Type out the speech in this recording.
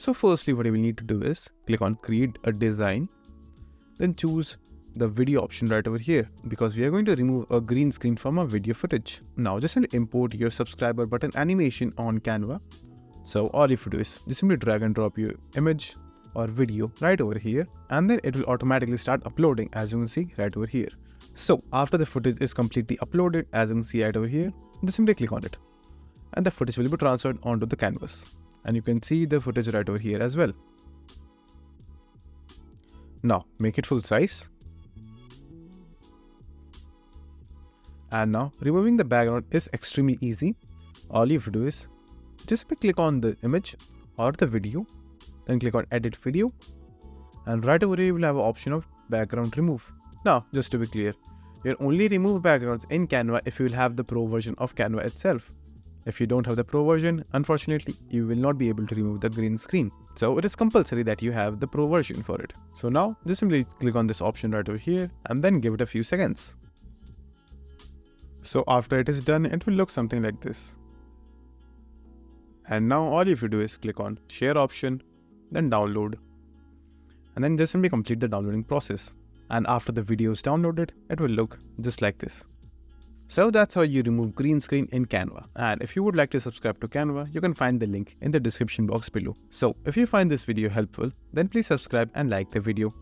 So firstly, what you will need to do is click on create a design, then choose the video option right over here because we are going to remove a green screen from our video footage. Now just simply import your subscriber button animation on Canva. So all you have to do is just simply drag and drop your image or video right over here, and then it will automatically start uploading, as you can see right over here. So after the footage is completely uploaded, as you can see right over here, just simply click on it and the footage will be transferred onto the canvas, and you can see the footage right over here as well. Now make it full size. And now removing the background is extremely easy. All you have to do is just click on the image or the video, then click on edit video, and right over here you will have an option of background remove. Now just to be clear, you'll only remove backgrounds in Canva if you will have the pro version of Canva itself. If you don't have the pro version, unfortunately you will not be able to remove the green screen. So it is compulsory that you have the pro version for it. So now just simply click on this option right over here and then give it a few seconds. So after it is done, it will look something like this. And now all you have to do is click on share option, then download, and then just simply complete the downloading process. And after the video is downloaded, it will look just like this. So that's how you remove green screen in Canva. And if you would like to subscribe to Canva, you can find the link in the description box below. So if you find this video helpful, then please subscribe and like the video.